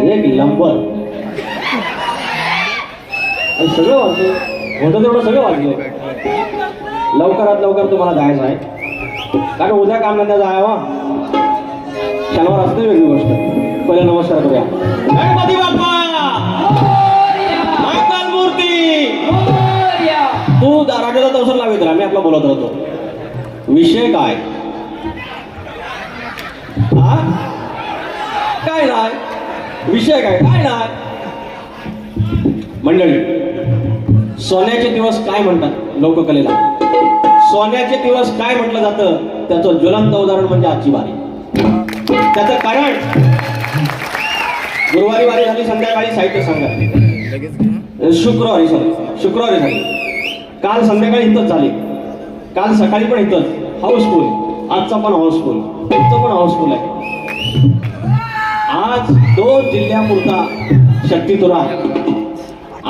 एक नंबर. सगळं वाजलं होतं तेवढं सगळं वाजलं. लवकरात लवकर तुम्हाला जायचं आहे कारण उद्या काम नंतर जायवा. शनिवार असते वेगळी गोष्ट. पहिले नमस्कार करूया. गणपती बाप्पा मंगल मूर्ती. तू राजाचा दर्शन लावित राहा, मी आपला बोलत राहतो. विषय काय हा काय नाही विषय काय काय नाही. मंडळी, सोन्याचे दिवस काय म्हणतात लोककलेला? सोन्याचे दिवस काय म्हटलं जातं त्याचं ज्वलंत उदाहरण म्हणजे आजची वारी. त्याचं कारण गुरुवारी वारी झाली, संध्याकाळी साहित्य संघ, शुक्रवारी झाली, काल संध्याकाळी इथंच झाली, काल सकाळी पण इथंच हाऊसफुल, आजचा पण हाऊसफुल, तुमचं पण हाऊसफुल आहे. आज 2 जिल्ह्यापुरता शक्तितुरा.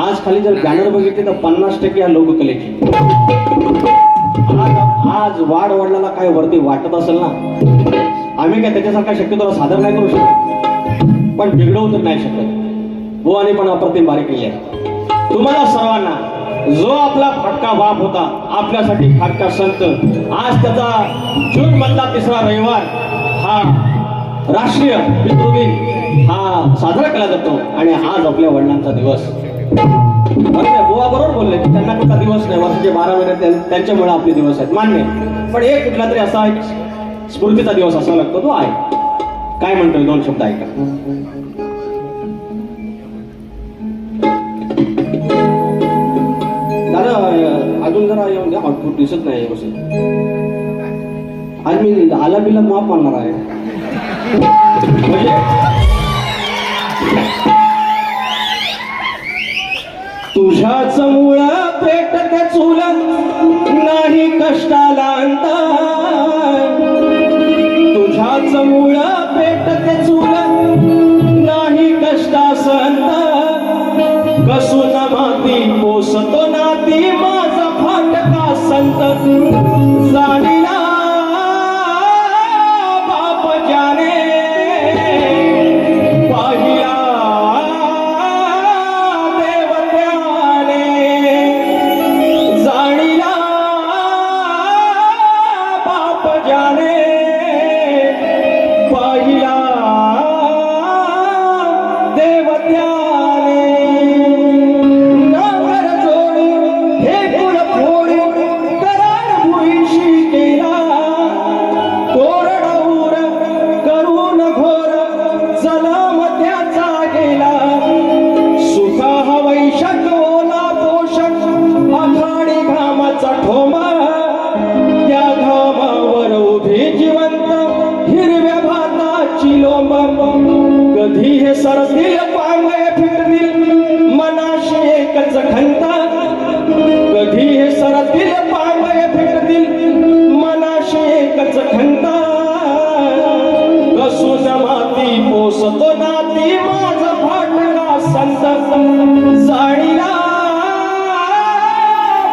आज खाली जर बॅनर बघितले तर 50% या लोककलेची. आज वाढ वडिलाला काय वरती वाटत असेल ना, आम्ही काय त्याच्यासारखा शक्यतो सादर नाही करू शकत, पण बिघडवू तर नाही शकत. बुवाने पण अप्रतिम बारीक केली आहे. तुम्हाला सर्वांना जो आपला फाटका बाप होता, आपल्यासाठी फाटका संत, आज त्याचा जून मधला 3रा रविवार हा राष्ट्रीय पितृदिन हा साजरा केला जातो. आणि आज आपल्या वडिलांचा दिवस. बुवा बरोबर बोलले की त्यांना कुठला दिवस नाही, वर्षाचे 12 महिने त्यांच्यामुळे आपले दिवस आहेत, मान्य. पण एक कुठला तरी असा एक स्फूर्तीचा दिवस असा लागतो, तो आहे. काय म्हणतोय 2 शब्द ऐका. दादा अजून जरा येऊन द्या, आउटपुट दिसत नाही व्यवस्थित. आज मी आला बिला माफ मानणार आहे म्हणजे तुझ्याच मुळा पेटत चूल नाही कष्टाला अंत. तुझ्याच मुळा पेटत चूल नाही कष्टास अंत. कसून माती पोसतो नाती माझा फाटका संत. जाणीला बाप जाने पाहिला कधी हे सरतील पांगय फिरतील मनाशी एकच खंता. कधी हे सरतील पांगय फिरतील मनाशी एकच खंता. कसून माती पोसतो नाती माझा फाटका संत. जाणीला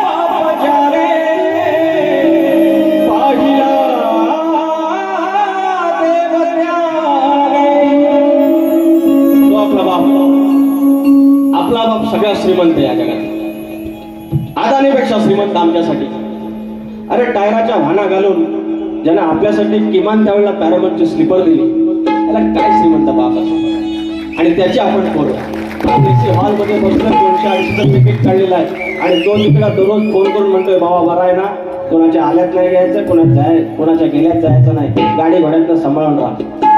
बाप जाने पाहिला देव त्याने. आपला बाप सगळ्यात श्रीमंत या जगात, अदानीपेक्षा श्रीमंत आमच्यासाठी. अरे टायराच्या भाना घालून ज्याने आपल्यासाठी किमान त्यावेळेला पॅरागॉनची स्लीपर दिली, त्याला काय श्रीमंत बाप असतो. आणि त्याची आपण पोरं हॉल मध्ये बसलं 280चं तिकीट काढलेलं आहे आणि तो तिकडा दररोज फोन करून म्हणतोय बाबा बरा आहे ना, कोणाच्या आल्यात नाही यायचं, कोणाच्या गेल्यात जायचं नाही, गाडी घोड्यातनं सांभाळून राहा.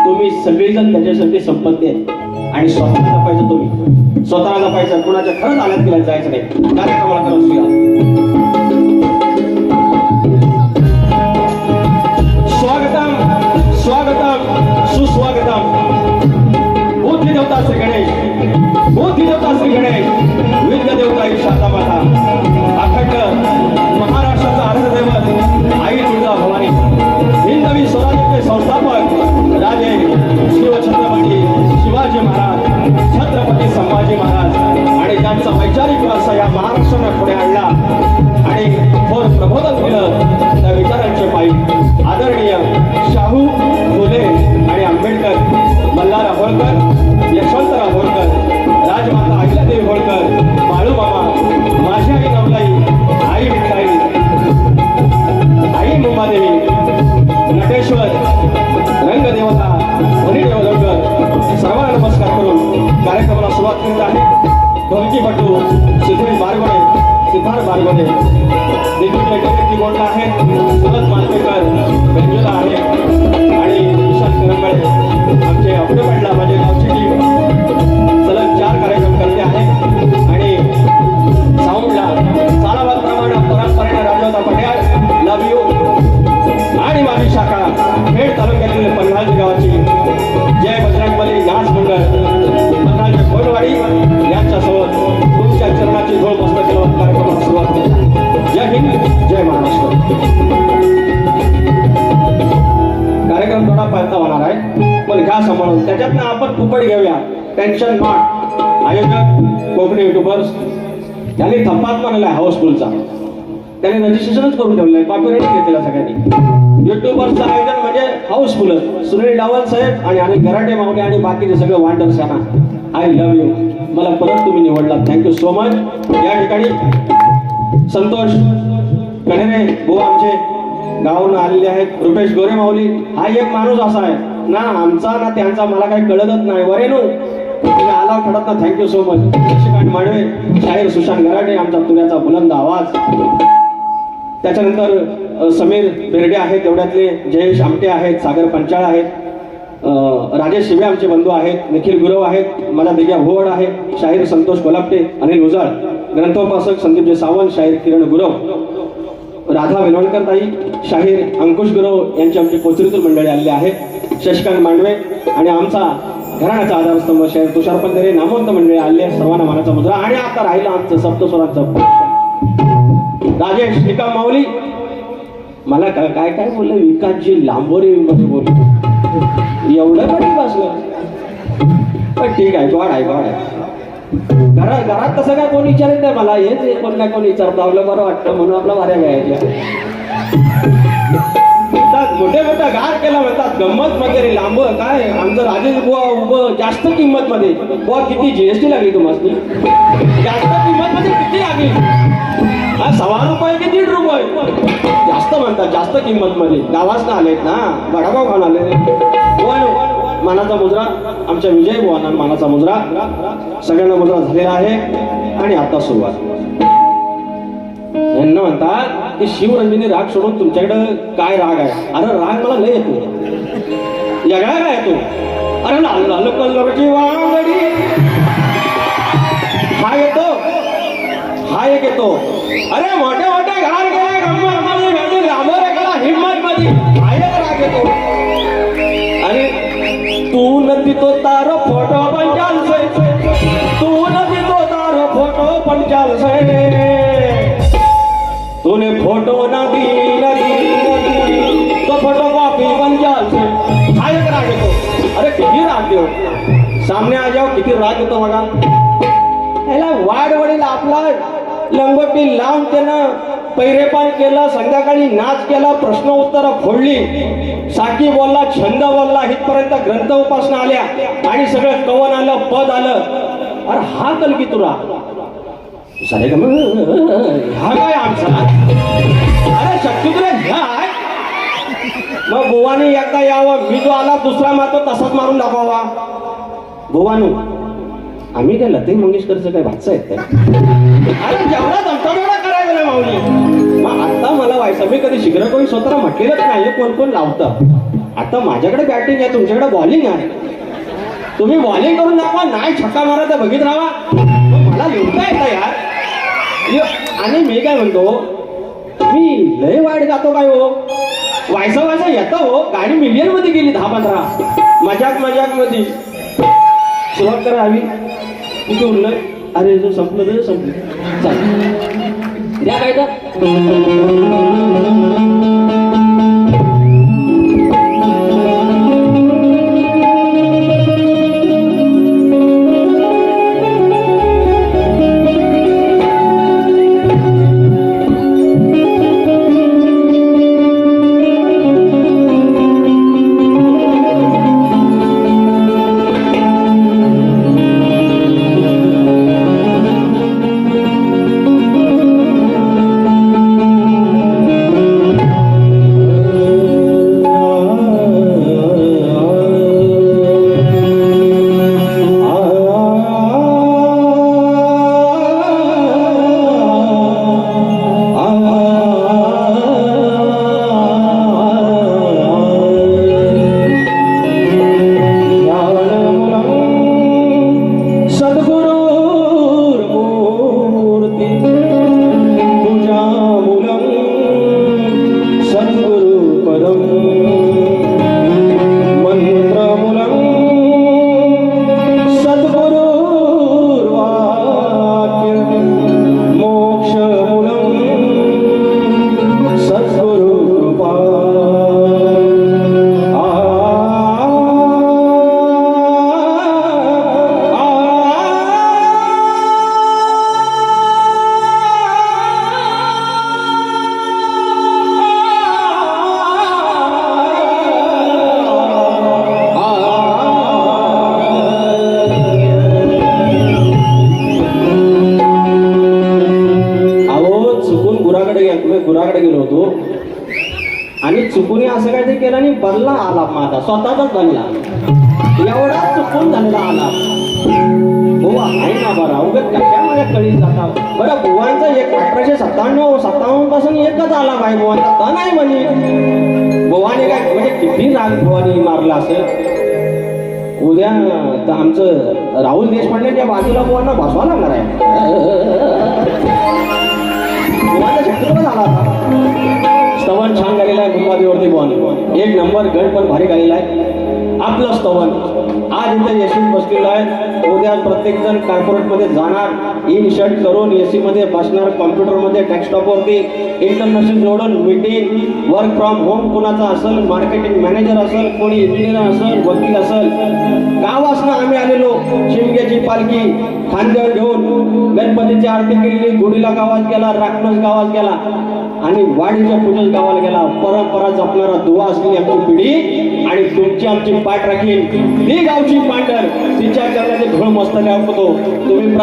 तुम्ही सगळीजण त्याच्यासाठी संपत्ती आहे आणि स्वतःला जपायचं. तुम्ही स्वतःला जपायचं, कुणाच्या खरंच आल्यात गेल्यात जायचं नाही. कार्यक्रमाला करून स्वागतम स्वागतम सुस्वागतम. बुद्धी देवता श्री गणेश, बुद्धी देवता श्री गणेश, विद्या देवता ही शारदा माता, अखंड महाराष्ट्राचा अर्धदैवत आई तुळजा भवानी, हिंदवी स्वराज्याचे संस्थापक राजे शिवछत्रपती शिवाजी महाराज, छत्रपती संभाजी महाराज आणि त्यांचा वैचारिक वारसा या महाराष्ट्राने पुढे आणला आणि थोर प्रबोधन केलं त्या विचारांचे पायी आदरणीय शाहू फुले आणि आंबेडकर, मल्हार होळकर, यशवंतराव करीत आहे ढोलकीपटू सिद्धेश बारगोडे सिद्धार्थ बारगोडे दिग्विजय टेकडी बोलला आहे सुरत मालपेकर बेंजुला आहे आणि विशाल करंबळे आमचे अफडेपडला माझे गावची टीम सलग 4 कार्यक्रम करते आहे आणि साऊंडला सालाबादप्रमाणे परंपरेने राजवता पटेल लव यू आणि माझी शाखा खेड तालुक्यातील पन्हाळजी गावाची जय बजरंगबली नाच मंडळ पन्हाळजी कोलवाडी यांच्यासोबत तुमच्या चरणाची झोळ मस्त केलं कार्यक्रमाला सुरुवात केली. जय हिंद जय महाराष्ट्र. कार्यक्रम थोडा पळता होणार आहे पण घ्या सांभाळून त्याच्यातनं आपण फुकट घेऊया टेन्शन नॉट. आयोजक कोकणी युट्यूबर्स त्यांनी थप्पात मानला आहे हाऊसफुलचा त्यांनी रजिस्ट्रेशनच करून ठेवलं आहे कॉपीराईट घेतलेला सगळ्यांनी. युट्यूबर्सचं आयोजन म्हणजे हाऊसफुलच. सुनील डावल साहेब आणि आम्ही गराटे माऊली आणि बाकीचे सगळे वांडर्स यांना आय लव्ह यू. मला परत तुम्ही निवडला थँक्यू सो मच. या ठिकाणी संतोष कणेरे बुवा आमचे गावावरून आलेले आहेत. रुपेश गोरे माऊली हा एक माणूस असा आहे ना आमचा ना त्यांचा मला काही कळतच नाही. वरेनू तुम्ही आला खडत ना thank you so much. Shashikant Mandave Shahir Sushant गराटे आमचा तुऱ्याचा बुलंद आवाज. त्याच्यानंतर समीर बेर्डे आहेत तेवढ्यातले जयेश आमटे आहेत सागर पंचाळ आहेत राजेश शिवे आमचे बंधू आहेत निखिल गुरव आहेत माझा दिग्या भोवड आहे शाहीर संतोष कोलापटे अनिल उजाळ ग्रंथोपासक संदीप जे सावंत शाहीर किरण गुरव राधा वेलवणकर ताई शाहीर अंकुश गुरव यांची आमची कोचरीतून मंडळी आलेली आहेत. शशिकांत मांडवे आणि आमचा घराण्याचा आधारस्तंभ शाहीर तुषार पंधरे नामवंत मंडळी आले सर्वांना मानाचा मुद्रा. आणि आता राहिलं आमचं सप्तस्वरांचं राजेश निकाम माऊली. मला काय काय काय बोललं विकासजी लांबोरी मध्ये बोल एवढं कधी बसलं पण ठीक आहे गॉड आहे गॉड आहे. घरात तसं काय कोण विचारत नाही मला हेच कोण ना कोण विचारतं आपलं बरं वाटतं म्हणून आपला वाऱ्या घ्यायच्या मोठे मोठा गार केला म्हणतात गंमत वगैरे लांब काय आमचं राजेश बुवा उभं जास्त किंमत मध्ये बुवा किती जीएसटी लागली तुम्हाला जास्त किंमत मध्ये किती लागली ₹1.25 की ₹1.5 जास्त म्हणतात जास्त किंमत मध्ये गावास ना आलेत ना बडागाव खाऊन आले. मानाचा मुजरा आमच्या विजय बुवांना मानाचा मुजरा सगळ्यांना मुजरा झालेला आहे. आणि आता सुरुवात यांना म्हणतात की शिवरंजनी राग सोडून तुमच्याकडे काय राग आहे. अरे राग मला लय येतो वेगळा काय येतो. अरे लाल लाल कलरची वांगडी हा येतो हा एक येतो. अरे मोठे मोठे घाण गेले गंमत मध्ये लांबर गेला हिम्मत मध्ये हा एक राग येतो. आणि तू नदी तो तारो फोटो पण चालसे तू नदी तो तारो फोटो पण चालसे तूने फोटो नदी तो फोटो कॉपी पण चालसे हा एक राग येतो. अरे किती राग देऊ सामने आ जाओ किती राग येतो बघा. याला वाढ वडील आपला लंगोटी लावून त्यानं पैरेपान केलं संध्याकाळी नाच केला प्रश्न उत्तर फोडली साकी बोलला छंद बोलला इथपर्यंत ग्रंथ उपासना आल्या आणि सगळं कवन आलं पद आलं. अरे हा कलकी तुरा सारे का हा काय आमचा अरे शक्ती तुला ह्या मग बुवानी एकदा यावं मी जो आला दुसरा मारतो तसाच मारून दाखवावा. बुवानू आम्ही काय लता मंगेशकरचं काय भातचं आहेत काय अरे जेवढा जमता तेवढा करायचं ना माऊली. मग आता मला व्हायचं मी कधी शिखर कोणी स्वतःला म्हटलेलंच नाही कोण कोण लावतं. आता माझ्याकडे बॅटिंग आहे तुमच्याकडे बॉलिंग आहे तुम्ही बॉलिंग करून दाखवा नाही छक्का मारा तर बघित राहा मला लिहिता येतं यार. आणि मी काय म्हणतो मी लय वाईट गातो काय हो व्हायचं येतं हो गाडी मिलियन मध्ये गेली 10-15 मजाक मध्ये सुरुवात करा हवी किती उरलं. अरे जो संपलं तर संपलं चालेल द्या काय तर चुकून असं काहीतरी केलं आणि बनला आलाप माझा स्वतःचाच बनला एवढा चुकून झालेला आलाप बुवा आहे ना बरं अवघत कशा माझ्या कळीत जातात बरं बुवांचा 1897 पासून एकच आलाप आहे बुवांचा तर नाही म्हणे बुवाने काय म्हणजे किती राग बुवानी मारला असेल उद्या तर आमचं राहुल देशपांडेच्या बाजूला बुवांना बसवा लागणार आहे बुवांचा शक्यतो झाला आता स्तवन छान गालेला आहे गुरुवादीवरती बुवाने 1 नंबर गण पण भारी गालेला आहे आपलं स्तवन आज इथे यशवंत बसलेलं आहे उद्या प्रत्येक जण कॉर्पोरेट मध्ये जाणार इन शर्ट करून एसी मध्ये बसणार कॉम्प्युटर मध्ये डेस्कटॉप वरती इंटरनॅशनल जोडून मीटिंग वर्क फ्रॉम होम कोणाचा असेल मार्केटिंग मॅनेजर असेल कोणी इंजिनियर असेल वकील असेल गावासनं आम्ही आलेलो शिमग्याची पालखी खांद्यावर घेऊन गणपतीची आरती केलेली गुढीला गावात गेला राखणस गावात गेला आणि वाडीच्या पूजन गावाला गेला परंपरा जपणारा दुवा असलेली आमची पिढी आणि तुमची आमची पाठ राखील ती गावची पांढर तिच्या चरणाचे धूळ मस्तक होतो तुम्ही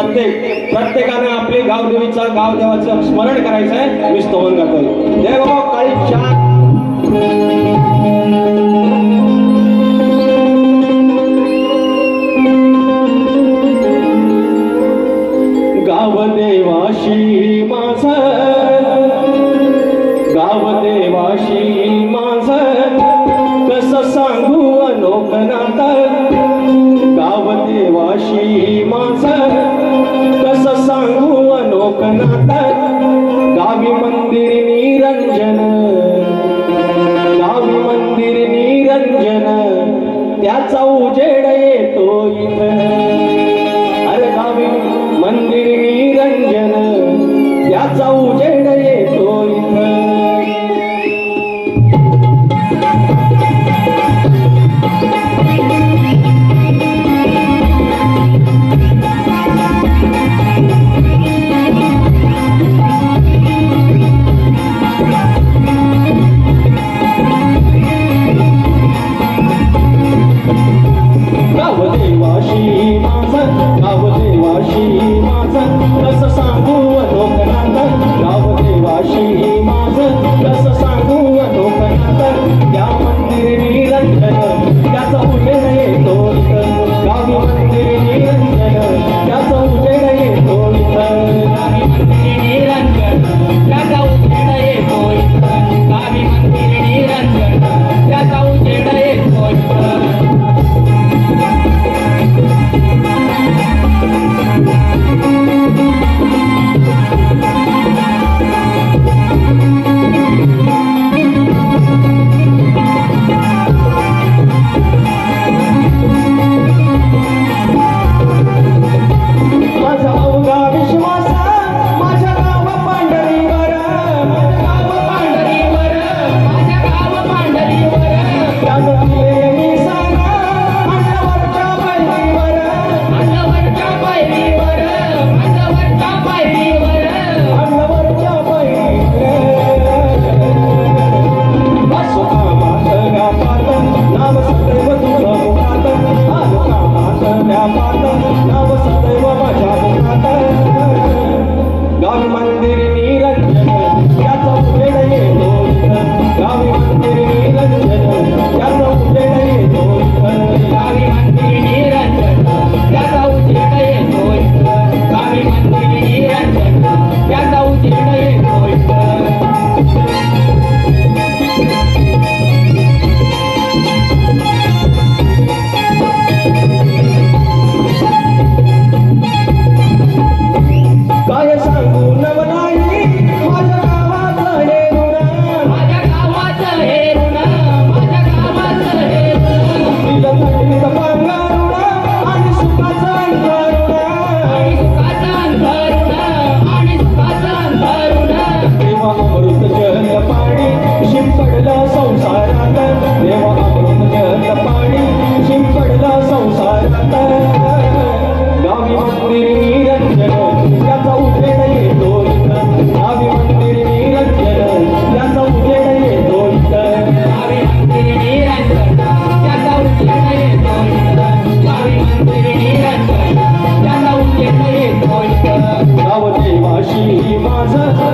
प्रत्येकाने आपली गावदेवीचा गावदेवाचं स्मरण करायचं आहे मी स्तवन करतोय जय बाबा काळी छान गावदेवाशी माझं कसं सांगू अनोखनात गावदेवाशी माझं कसं सांगू अनोखनात गावी मंदिर निरंजन त्याचा उजेड येतो इथं अरे गावी मंदिर निरंजन त्याचा उजेड येतो इथं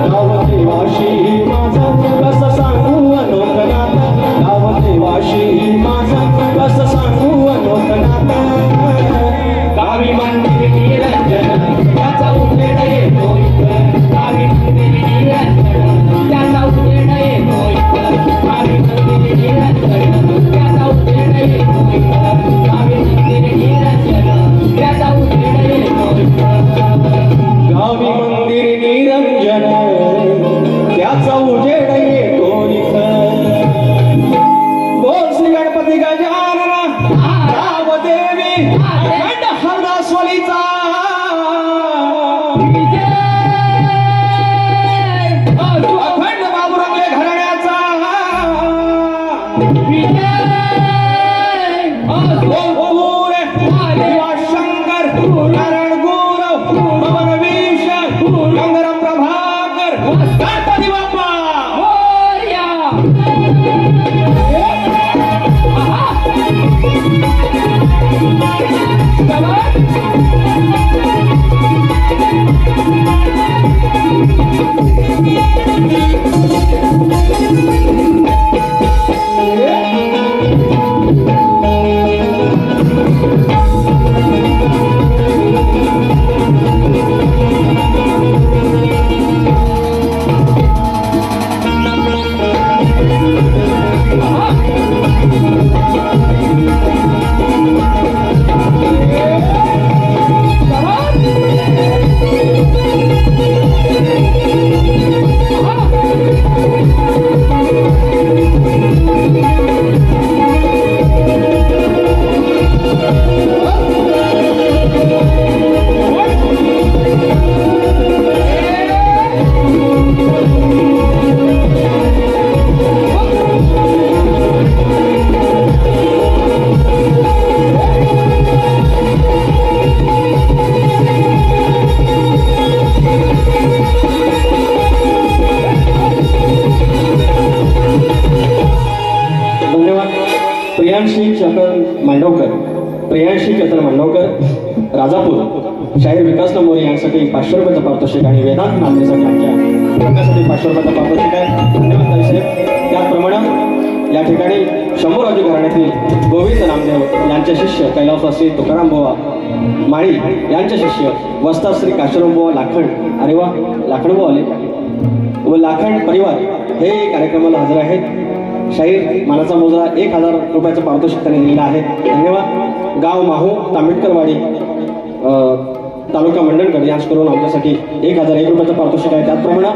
गावदेवाशी माझं कसं सांगू अनोखनात राजापूर शाहीर विकास मोरे यांसाठी 500 रुपयाचं पारितोषिक आणि वेदांत नागरीसाठी आमच्या संघासाठी 500 रुपयाचं पारितोषिक आहे. धन्यवाद ताईसाहेब. त्याचप्रमाणे या ठिकाणी शंभूराजी घराण्यातील गोविंद नामदेव यांचे शिष्य कैलासवासी तुकाराम बुवा माळी यांचे शिष्य वस्ताद श्री काशीराम बुवा लाखण, अरे वा लाखण बुवा आले, व लाखण परिवार हे कार्यक्रमाला हजर आहेत. शाहीर मानाचा मुजरा 1000 रुपयाचं पारितोषिक त्यांनी दिलेलं आहे. धन्यवाद. गाव माहू तांबेडकरवाडी तालुका मंडणगड यांच्याकडून आमच्यासाठी 1001 रुपयाचं पारितोषिक आहे. त्याचप्रमाणे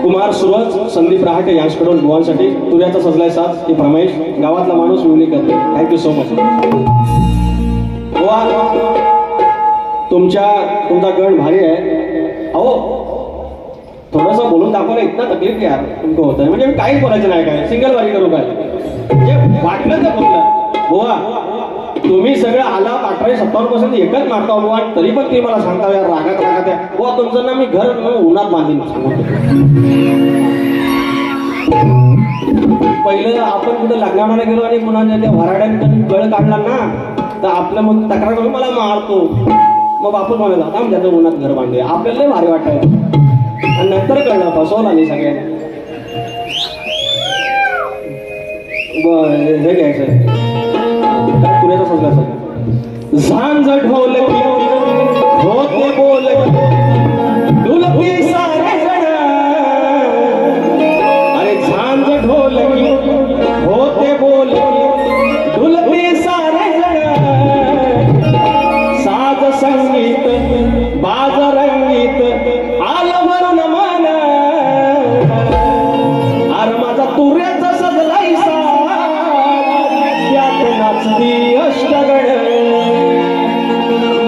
कुमार सूरज संदीप रहाटे यांच्याकडून बुवांसाठी तुऱ्याचा सजलाय साथ ही फरमाईश गावातला माणूस विवली करते. Thank you so much. बुवा तुमचा गण भारी आहे. अहो थोडंसं बोलून दाखवलं इतना तकलीफ यार तुमको होत आहे. म्हणजे मी काहीच बोलायचं नाही, काय सिंगल वारी करू काय जे वाटलं तर बोललं. बुवा तुम्ही सगळं आला 58-57% एकच मारता बुवा, तरी पण तुम्ही मला सांगता यार रागात आहे. बुवा तुमचं ना मी घर उन्हात बांधीन सांगतो. पहिलं आपण कुठं लग्नाला गेलो आणि कुणाच्या त्या भराड्यात गळ काढला ना तर आपलं मग तक्रार करून मला मारतो. मग बापूस म्हणाला आता त्याचं उन्हात घर बांधले. आपल्याला लय भारी वाटायचं आणि नंतर कळलं फसवलं नाही सगळ्यांना. हे घ्यायचं काय पुऱ्याचा सजला सगळं झांज ढोलकी होते बोलकी ढोलकी सारे अरे झांज ढोलकी होते बोलकी ढोलकी सारे साज संगीत बाज रंगीत आलं भरून मन अरे माझा तुऱ्याचा सजलाय त्यात नाचती अष्टगण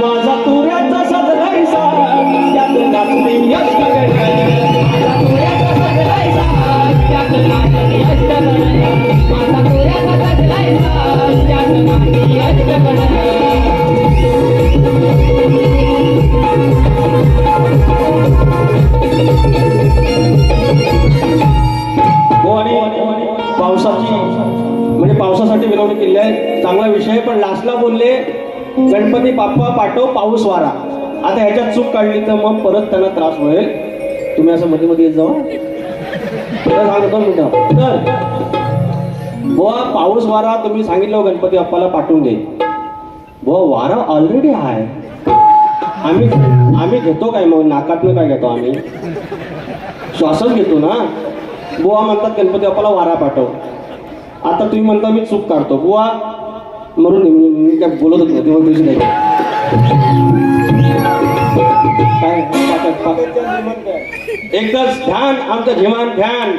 माझा तुऱ्याचा सजलाय त्यात नाचती अष्टगण माझा तुऱ्याचा सजलाय त्यात नाचती अष्टगण माझा तुऱ्याचा सजलाय त्यात नाचती अष्टगण. पावसासाठी विनवणी केली आहे. चांगला विषय पण लास्टला बोलले गणपती बाप्पा पाठव पाऊस वारा. आता ह्याच्यात चूक काढली तर मग परत त्यांना त्रास होईल. तुम्ही असं मध्ये मध्ये येत जाऊ. तर बुवा पाऊस वारा तुम्ही सांगितलं गणपती बाप्पाला पाठवून दे. बुवा वारा ऑलरेडी आहे. आम्ही घेतो काय मग नाकातनं काय घेतो आम्ही श्वासच घेतो ना. बुवा म्हणतात गणपती बाप्पाला वारा पाठव. आता तुम्ही म्हणता मी चूक काढतो. बुवा मरून मी काय बोलत होत नाही पैसे नाही काय एकदाच ध्यान आमचं झिमान ध्यान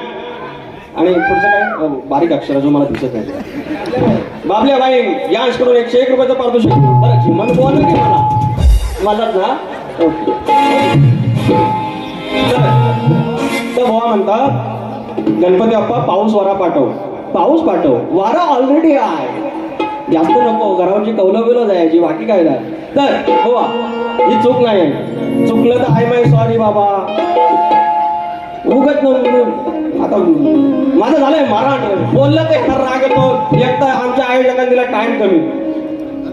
आणि पुढचं काय बारीक अक्षर जो मला दिसत नाही. बाबल्या बाई यांकडून 101 रुपयाचं पारितोषिक. बरं झिमान बोल की मलाच ना. ओके तर बुवा म्हणतात गणपती बाप्पा पाऊस वारा पाठव. पाऊस पाठव वारा ऑलरेडी आहे. जास्त नको घरावरची कौलं बिलं जायची बाकी काय नाही. तर हो ही चूक नाही. चुकलं तर आय माय सॉरी बाबा उगत आता माझं झालंय मारण बोललं ते खरं राग येतो. एक तर आमच्या आयोजकांनी दिला टाइम कमी.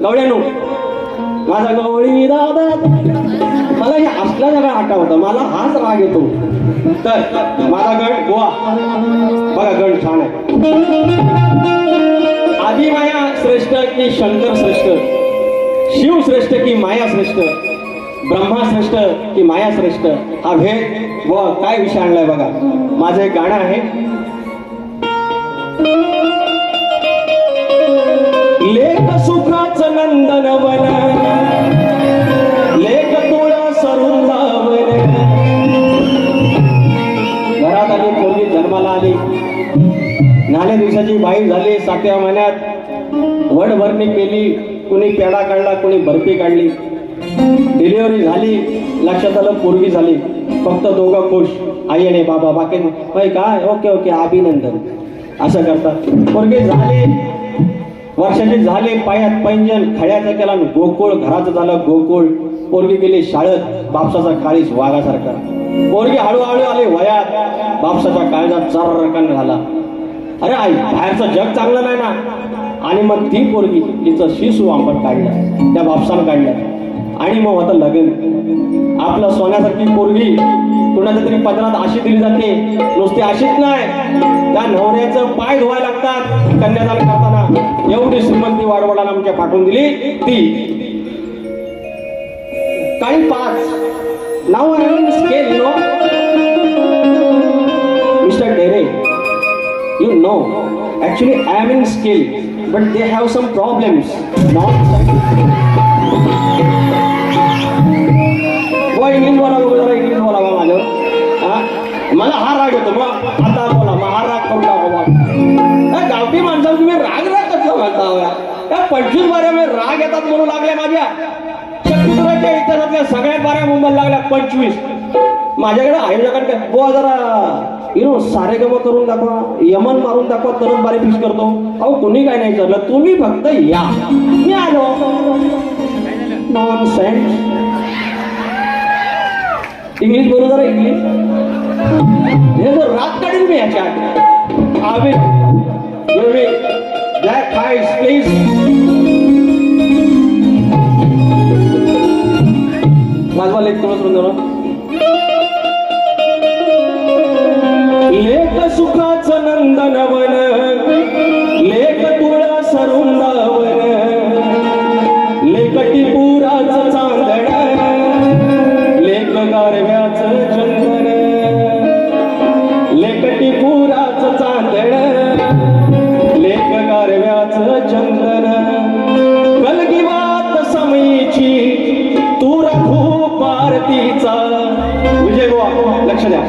गवळ्यानो माझा गवळी दादा मला हे असल्या जागा आटा होता. मला हाच राग येतो. तर माझा गण गोवा बघा गण छान आहे. आदिमाया श्रेष्ठ की शंकर श्रेष्ठ, शिव श्रेष्ठ की माया श्रेष्ठ, ब्रह्मा श्रेष्ठ की माया श्रेष्ठ हा भेद व काय विषय आणलाय बघा. माझं एक गाणं आहे. लेख सुखाचं नंदनवन लेख तुळा सरुंदावन. घरात आली पोरगी जन्माला आली. नाल्या दिवसाची बाई झाली. 7व्या महिन्यात वडभरणी केली. कुणी पेढा काढला कुणी बर्फी काढली. डिलिव्हरी झाली. लक्षात आलं पोरगी झाली. फक्त दोघं खुश आई आणि बाबा. बाकी होय काय ओके ओके अभिनंदन असं करतात. पोरगी झाली वर्षाची झाली. पायात पैंजण खळ्याचा केला गोकुळ. घराचं झालं गोकुळ. पोरगी गेली शाळेत. बापसाचा काळीस वाघासारखा. पोरगी हळूहळू आली वयात. बापसाच्या काळजात चर्रकन झाला. अरे आई बाहेरचं जग चांगलं नाही ना. आणि मग ती पोरगी तिचं शिशू आपण काढलं, त्या बापसानं काढलं आणि मग होतं लग्न. आपलं सोन्यासारखी पोरगी कुणाच्या तरी पदरात अशी दिली जाते, नुसती अशीच नाही, त्या नवऱ्याचं पाय धुवायला लागतात कन्यादान करताना. एवढी श्रीमंती वाडवडाला आमच्या पाठवून दिली ती. काही 5 नाव आहे स्केल नो mister Dere, you know actually I am in skill but they have some problems not वो इंग्लिश बोला जरा इंग्लिश बोलावा माझं. मला हा राग येतो मग आता बोला मग हा राग करून टाका. गावठी माणसाला तुम्ही राग कसला म्हणता? त्या 25 बाऱ्यामध्ये राग येतात म्हणू लागल्या माझ्या. शत्रुराच्या इतिहासातल्या सगळ्यात बाऱ्या मुंबईला लागल्या 25. माझ्याकडे आयोजकांकडे बुवा जरा सारे गम करून दाखवा, यमन मारून दाखवा, तरच बारी फिक्स करतो. अहो कोणी काय नाही करलं, तुम्ही फक्त या. मी आलो. नॉनसेन्स. इंग्लिश बोलू जरा इंग्लिश. हे जर रात काढील मी याच्या आवी ब्लॅक आईज प्लीज. माझा लेख तुम्हाला समजा. लेख सुखाचं नंदनवन, लेख तुळा सरुंदावन, लेख टिपुराचं चांदण, लेख गारव्याचं चंदन, लेख टिपुराचं चांदण, लेख गारव्याचं चंदन. कलगीवात समयीची तुरा खूप आरतीचा. विजय बुवा लक्ष द्या.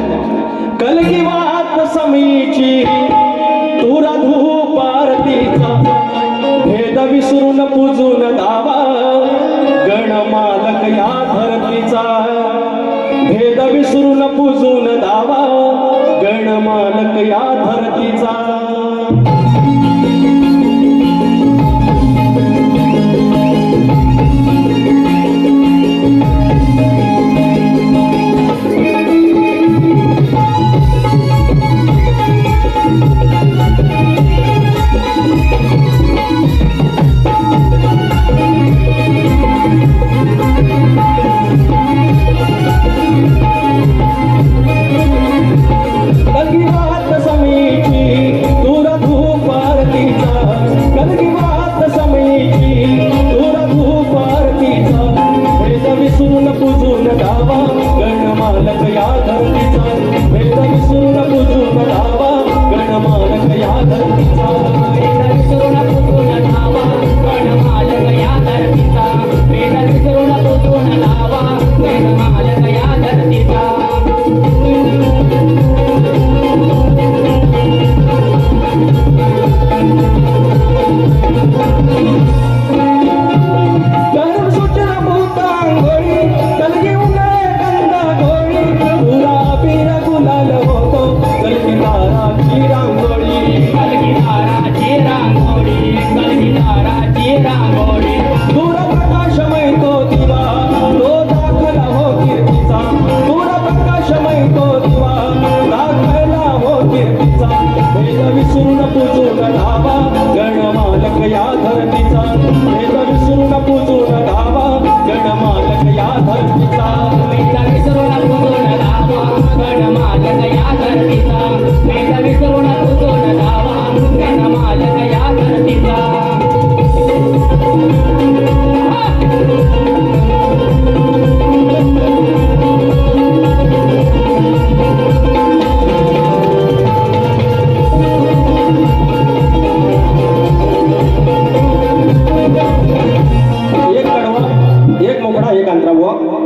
कलगीवात समीची तुरा धूप आरतीचा, भेद विसरून पूजून दावा गणमालक या धरतीचा. भेद विसरून पूजून दावा गणमालक या धरतीचा.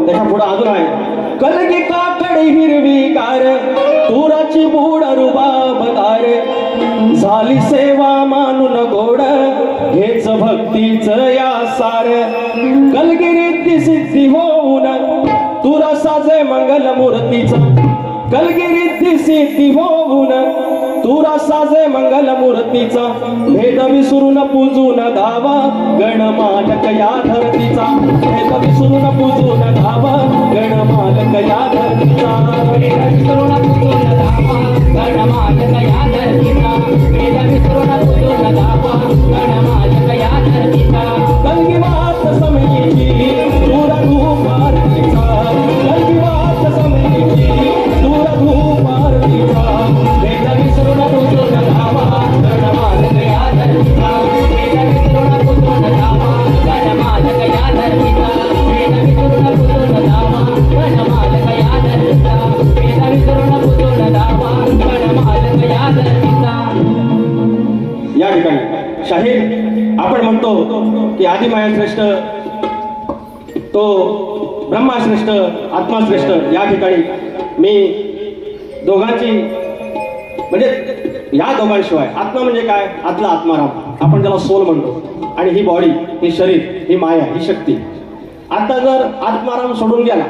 त्याच्या पुढे अजून आहे. कलगी काकडी हिरवी गार, तुराची बूड रुबाबदार, झाली सेवा मानून गोड, हेच भक्तीच या सार. कलगिरी सिद्धी होऊन तुरा साजे मंगल मूर्तीचा. कलगिरी सिद्धी होऊन तुरा साजे मंगल मूर्तीचा. भेद विसरून पूजून धावा गणमालक या धरतीचा. भेद विसरून पूजून धावा गणमालक या धरतीचा. भेद विसरून पूजून धावा गणमालक या धरतीचा. भेद विसरून पूजून धावा गणमालक कलगी वात समयीची दूर धूप आरतीचा कलगी वात समयीची दूर धूप आरतीचा वेद विसरून तुझो धावा गणमालक या धर्मीचा वेद विसरून तुझो धावा गणमालक या धर्मीचा वेद विसरून तुझो धावा गणमालक या धर्मीचा वेद विसरून तुझो धावा गणमालक या धर्मीचा. या ठिकाणी शाहीर आपण म्हणतो की आदिमाया श्रेष्ठ तो ब्रह्मा श्रेष्ठ आत्मा श्रेष्ठ. या ठिकाणी मी दोघांची म्हणजे या दोघांशिवाय आत्मा म्हणजे काय, आतला आत्माराम आपण त्याला सोल म्हणतो, आणि ही बॉडी, ही शरीर, ही माया, ही शक्ती. आता जर आत्माराम सोडून गेला,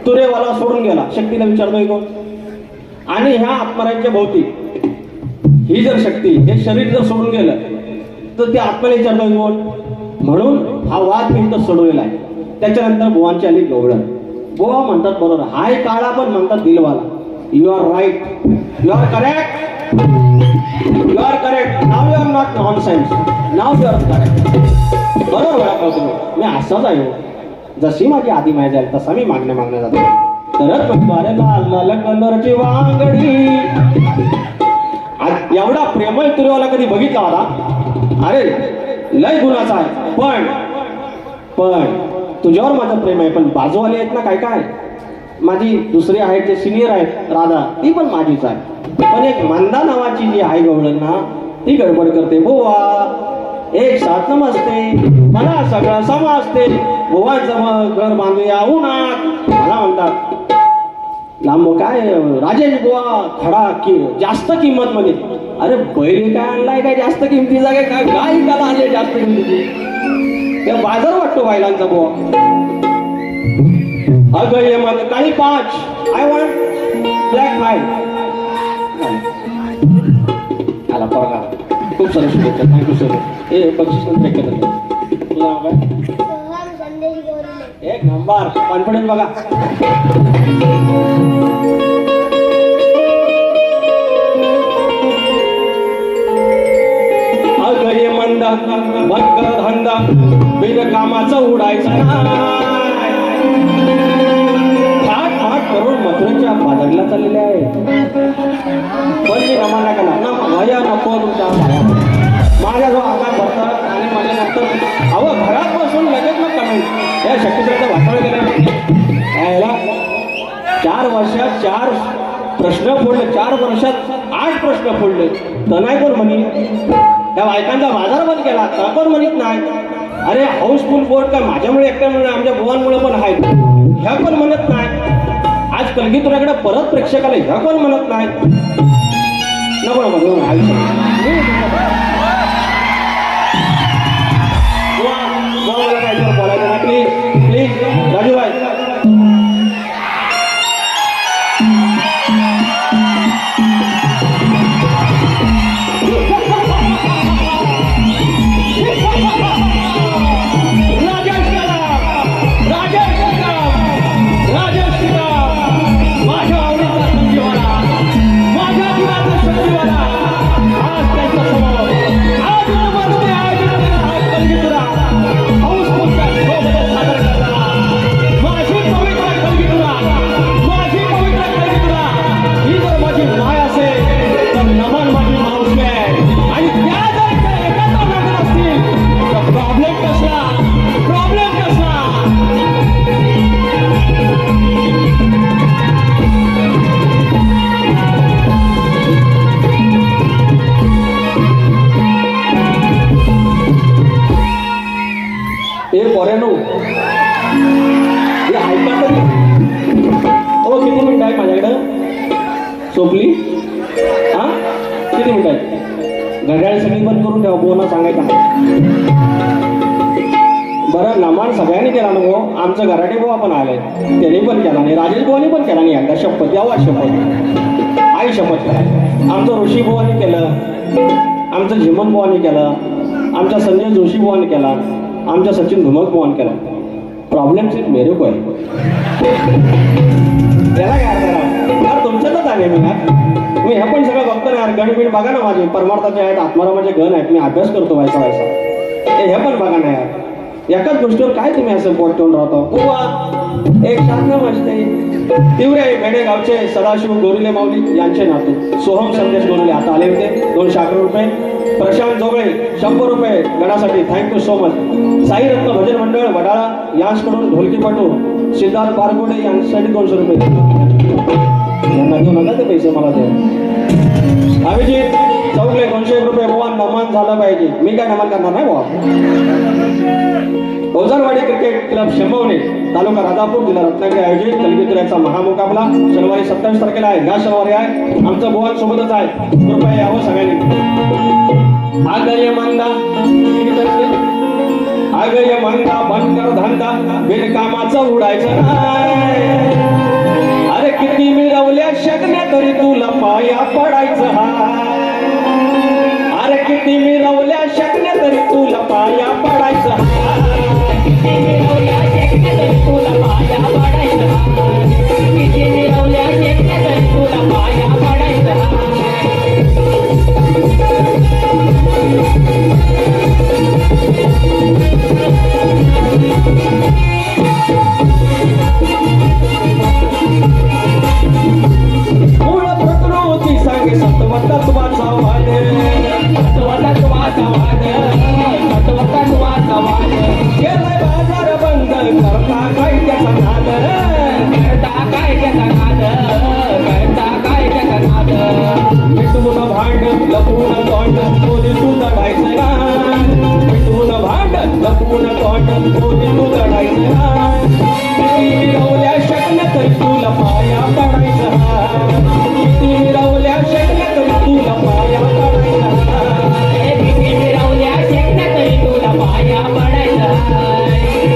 तुरेवाला सोडून गेला, शक्तीला विचारतोय कोण? आणि ह्या आत्मारामच्या भोवती ही जर शक्ती, हे शरीर जर सोडून गेलं तर त्या आत्म्याला विचारतोय कोण? म्हणून हा वाद मी तर सोडवलेला आहे. त्याच्यानंतर बुवांची आली गवळण. बुवा म्हणतात बरोबर, हाय काळा पण म्हणतात दिलवाला. You are right, you are correct, you are correct. Now you are not nonsense, now you are correct. बरोबर वेळा तुम्ही, मी असाच आहे. जशी माझी आधी माहिती जाईल तसा मी मागण्या जातो. तरच म्हणतो अरे लाल लाल कलरची वांगडी. एवढा प्रेमळ तुरेवाला कधी बघितला होता? अरे लय गुणाचा आहे, पण तुझ्यावर माझं प्रेम आहे. पण बाजूवाले आहेत ना काय काय, माझी दुसरी आहेत जे सिनियर आहेत राधा, ती पण माझीच आहे. पण एक मंदा नावाची जी आहे गवळण ना, ती गडबड करते. बुवा एक साथ नमस्ते, मला सगळं समजते. बुवांचं घर बांधूया उन्हात, मला म्हणतात लांब काय राजेश बुवा खडा की जास्त किंमत मध्ये. अरे बैल काय आणलाय काय जास्त किमतीचा, काय गाय काला आणले जास्त किमतीची? त्या बाजार वाटतो बैलांचा बुवा. अगं ये मला काही 5, आय वॉन्ट ब्लॅक फाईट. आला परगा, खूप सारे शुभेच्छा, थँक्यू सर. हे बक्षीस नंतर तुला एक नंबर कॉन्फिडन्स बघा. अगरे मंदा बंद धंदा बिन कामाचा उडायचा. फाट फाट करून मथुरेच्या बाजारला चाललेले आहे. पण मी रमाना केला ना, माझ्या नको तुमच्या माझ्या जो आकार भरतात आणि माझ्या नंतर अहो घरात बसून लगेच मग कमेंट या शक्तीचं वाटाळ केलं यायला. 4 वर्षात 4 प्रश्न फोडले, 4 वर्षात 8 प्रश्न फोडले. तर नाही कोण म्हणी त्या बायकांचा बाजार बंद केला, तर कोण म्हणत नाही. अरे हाऊसफुल बोर्ड काय माझ्यामुळे एकट्यामुळे, आमच्या बुवांमुळे पण आहेत, ह्या कोण म्हणत नाही. आज कलगी तुझ्याकडे परत प्रेक्षकाला ह्या कोण म्हणत नाही. नको नको बोलायचं ना प्लीज प्लीज राजूभाई. सोपली हा किती मिनिट आहेत? घड्याळ सगळी बंद करून ठेवा, बोना सांगायचा. बरं नमान सगळ्यांनी केला नको. आमचं घराटे बुवा पण आले, त्यांनी पण केला नाही, राजेश बुवानी पण केला नाही. एकदा शपथ यावा, शपथ आई शपथ करा. आमचं ऋषी बुवानी केलं, आमचं झिमन बुवानी केलं, आमच्या संजय जोशी बुवानी केला, आमच्या सचिन धुमक बुवानी केला. प्रॉब्लेम सिर्फ मेरे को आहे. त्याला काय अर्थ यार, तुमच्यातच आहे मी यार. मी हे पण सगळं बघतो ना यार. गणित बघा ना माझे परमार्थाचे आहेत, आत्मारामाचे गण आहेत. मी अभ्यास करतो व्हायचा. हे पण बघा ना यार, एकाच गोष्टीवर काय तुम्ही असं पोट ठेवून राहता. बुवा एक शांत मस्ते तिवरे मेडेगावचे सदाशिव गोरुले माऊली यांचे नातू सोहम संदेश गोरुले आता आले होते. 211 रुपये. प्रशांत जोगळे 100 रुपये गणासाठी, थँक्यू सो मच. साई रत्न भजन मंडळ वडाळा यांच्याकडून ढोलकीपटू सिद्धार्थ बारगोडे यांच्यासाठी 200 रुपये. यांना देऊ नका ते पैसे मला ते. अभिजित चौगले 201 रुपये. बुवा नमन झालं पाहिजे. मी काय नमन करणार नाही बुवा. ओझरवाडी क्रिकेट क्लब शंभवणे तालुका राजापूर जिल्हा रत्नागिरी आयोजित कलगीतुऱ्याचा महामुकाबला शनिवारी 27 तारखेला आहे. ह्या शनिवारी आहे. आमचं बुवा सोबतच आहे. कृपया यावं सगळ्यांनी. आगय मंदा आगय मंदा बंद कर धंदा बिनकामाचं उडायचं नाही. अरे किती मिळवल्या शकण्या तरी तुला पाया पडायचं हाय. अरे किती मिळवल्या शकण्या तरी तुला पाया पडायचं हाय. किती मिळवल्या शकण्या तरी तुला पाया पडायचं हाय. किती मिळवल्या शकण्या तरी तुला पाया पडायचं हाय. मूळ प्रकृती सांगे सत्वतत्वाचा वाद. सत्वतत्वाचा वाद. सत्वतत्वाचा वाद. केलाय बाजार बंद करता काय त्याचा नाद. करता काय त्याचा नाद. करता काय त्याचा नाद. मिटून भांड लपून तोंड कोणी तू लढायचं ना. मिटून भांड लपून तोंड कोणी तू लढायचं ना. किती मिळवल्या शकण्या तरी तुला पाया पडायचं हाय. किती मिळवल्या शकण्या तरी तुला पाया पडायचं हाय. किती मिळवल्या शकण्या तरी तुला पाया पडायचं हाय.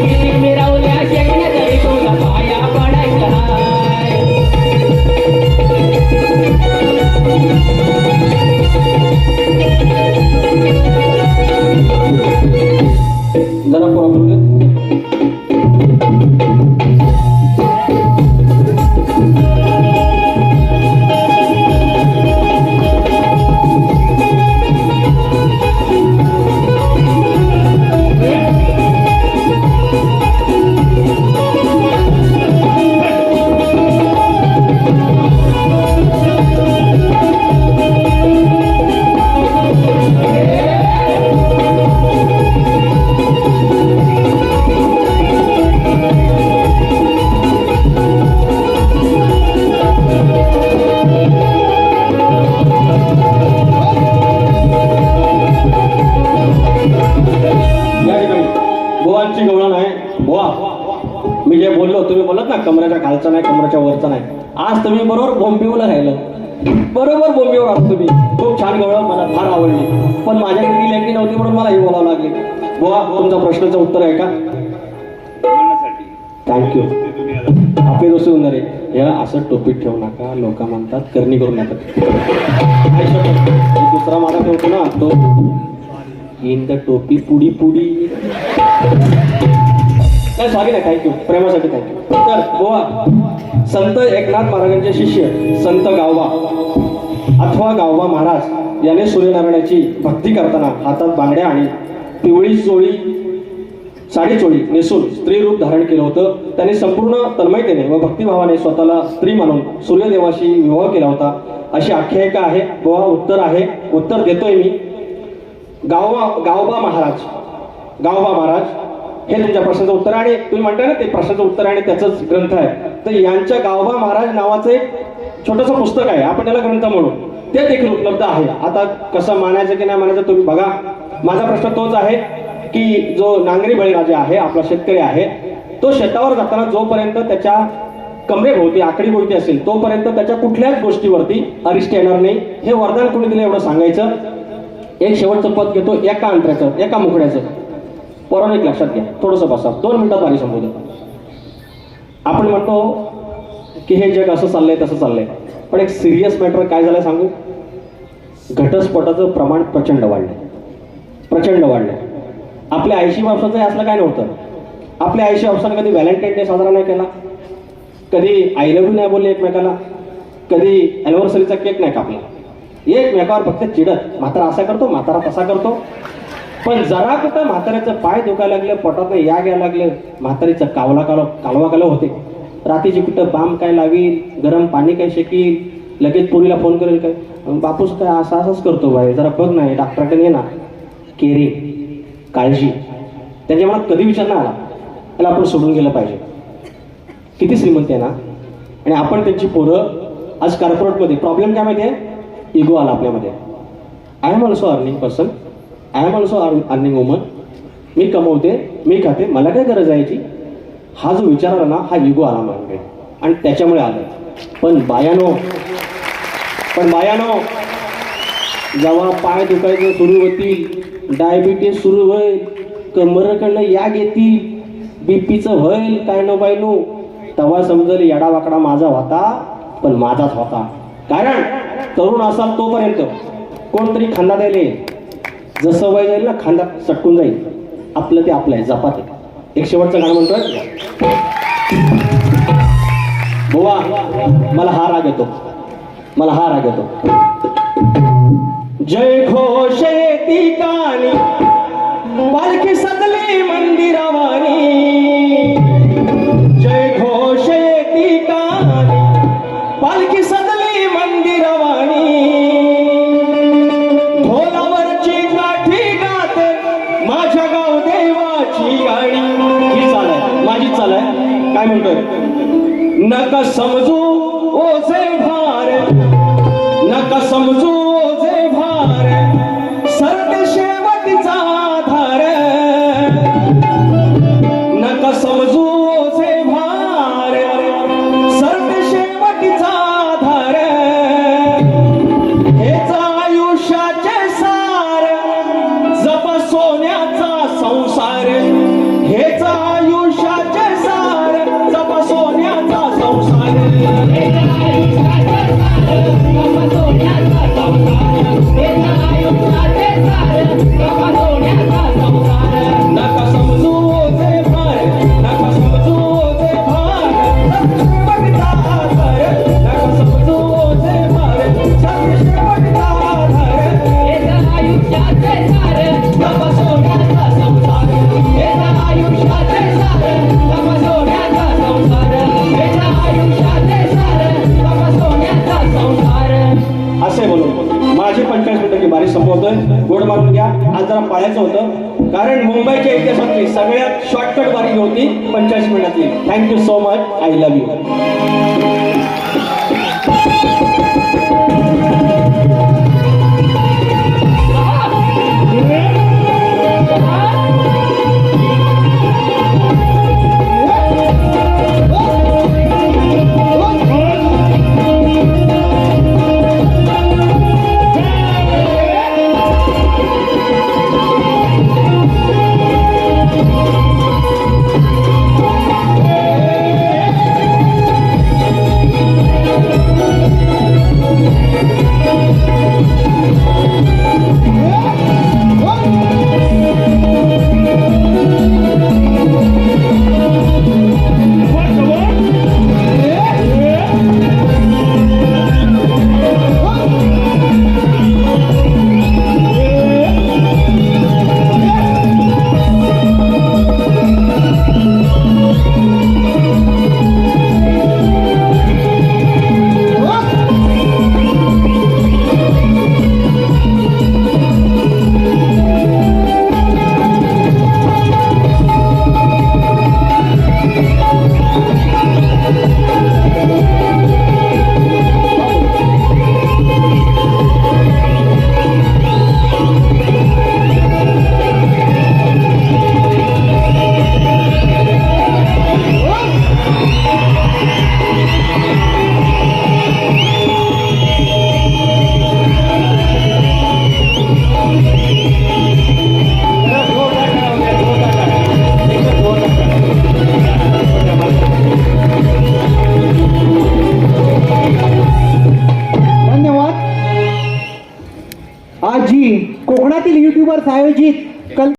किती मिळवल्या शकण्या तरी तुला पाया पडायचं हाय. जरा प्रॉब्लेम गवळण आहे. बुवा मी जे बोललो तुम्ही बोलत ना कमराच्या खालचा नाही कमराच्या वरचा नाही. आज तुम्ही बरोबर बोंबिवला राहिलं. बरोबर बोंबिवर आहात तुम्ही. खूप छान गवळण मला फार आवडली. पण माझ्याकडे लेखी नव्हती म्हणून मला हे बोलावं लागले. बुवा तुमच्या प्रश्नाचं उत्तर आहे का? थँक्यू. आपली दोस्ती होणार आहे. या असं टोपीत ठेवू नका. लोक म्हणतात करणी करू नका. दुसरा माझा ठेवतो ना तो इन द टोपी पुडी पुडी. नाही सॉरी नाही थँक्यू. प्रेमासाठी थँक्यू. तर बुवा संत एकनाथ महाराजांचे शिष्य संत गावबा अथवा गावबा महाराज याने सूर्यनारायणाची भक्ती करताना हातात बांगड्या आणि पिवळी चोळी साडी चोळी नेसून स्त्री रूप धारण केलं होतं. त्यांनी संपूर्ण तन्मयतेने व भक्तिभावाने स्वतःला स्त्री मानून सूर्यदेवाशी विवाह केला होता अशी आख्यायिका आहे. बुवा उत्तर आहे. उत्तर देतोय मी. गावबा महाराज हे तुमच्या प्रश्नाचं उत्तर आहे. आणि तुम्ही म्हणताय ना ते प्रश्नाचं उत्तर आहे आणि त्याचंच ग्रंथ आहे. तर यांच्या गावबा महाराज नावाचं एक छोटंसं पुस्तक आहे. आपण त्याला ग्रंथ म्हणू. ते देखील उपलब्ध आहे. आता कसं मानायचं की नाही मानायचं तुम्ही बघा. माझा प्रश्न तोच आहे की जो नांगरी बळीराजा आहे आपला शेतकरी आहे तो शेतावर जाताना जोपर्यंत त्याच्या कमरेभोवती आकडी भोवती असेल तोपर्यंत त्याच्या कुठल्याच गोष्टीवरती अरिष्ट येणार नाही. हे वरदान कोणी दिलं एवढं सांगायचं. एक शेवटचं पद घेतो एका अंतऱ्याचं एका मुखड्याचं. परवान एक लक्षात घ्या. थोडंसं बसा 2 मिनिटात पाणी संबोधन. आपण म्हणतो की हे जग असं चाललंय तसं चाललंय. पण एक सिरियस मॅटर काय झालंय सांगू. घटस्फोटाचं प्रमाण प्रचंड वाढलंय. आपल्या 80 वर्षाचं असलं काय नव्हतं. आपल्या 80 वर्षांनी कधी व्हॅलेंटाईन डे साजरा नाही केला. कधी आय लव्ह यू नाही बोलले एकमेकाला. कधी अॅनिव्हर्सरीचा केक नाही कापला. एकमेकावर फक्त चिडत. म्हातारा असा करतो म्हातारा तसा करतो. पण जरा कुठं म्हाताऱ्याचं पाय दुखायला लागलं, पोटात या घ्यायला लागलं, म्हातारीचं कालवा होते. रात्रीची कुठं बाम काय लावील, गरम पाणी काय शेकील, लगेच पोरीला फोन करेल काय, बापूस काय असंच करतो बाई, जरा बघ नाही डॉक्टरकडे ये ना. केरे काळजी त्यांच्या मनात कधी विचार नाही आला त्याला आपण सोडून गेलं पाहिजे. किती श्रीमंत आहे ना. आणि आपण त्यांची पोरं आज कॉर्पोरेटमध्ये. प्रॉब्लेम काय माहिती आहे? इगो आला आपल्यामध्ये. I am also earning person, I am also earning woman. मी कमवते, मी खाते, मला काय गरज आहे याची. हा जो विचार आला ना, हा इगो आला माझ्याकडे आणि त्याच्यामुळे आलं. पण बायानो जेव्हा पाय दुखायचं सुरू होतील, डायबिटीस सुरू होईल, कमरकडनं या घेतील, बीपीचं होईल काय नो बाय नो, तेव्हा समजेल येडावाकडा माझा होता पण माझाच होता. कारण तरुण असाल तोपर्यंत कोणतरी खांदा द्यायला येईल. जसं वय जाईल ना खांदा सटकून जाईल. आपलं ते आपलं आहे, जपात आहे. एक शेवटचं गाणं म्हणतोय. बुवा मला हा राग येतो. जय घोष ठिकाणी पालखी सजली मंदिरावानी, जय घोष ठिकाणी पालखी सजली मंदिरावानी, ढोलावरची काठी गात माझ्या गाव देवाची गाणी. ही चाल आहे, माझीच चाल आहे. काय म्हणतोय? नका समजू ओझे भार, नका समजू ओझे भार, सरते शेवटचा धार. नका समजू ओझे भार, सरते शेवटचा धार. हेच आयुष्याचे सार, जप सोन्याचा संसार. हेच आयुष्याचे सार, जप सोन्याचा संसार. नका समजू ओझे भार, नका समजू ओझे भार, शेवटचा धार. नका समजू ओझे भार, शेवटचा धार. आयुष्याचे सार, जप सोन्याचा संसार. आयुष्याचे सार, जप सोन्याचा संसार. आयुष्याचे सार, जप सोन्याचा संसार. असे बोलून माझी 45 मिनिटाची बारी संपवतोय. गोड मारून घ्या. आज जरा पाळायचं होतं कारण मुंबईच्या इतिहासातली सगळ्यात शॉर्टकट बारी होती 45 मिनिटातली. Thank you so much. I love you. कोकणातील युट्यूबर्स आयोजित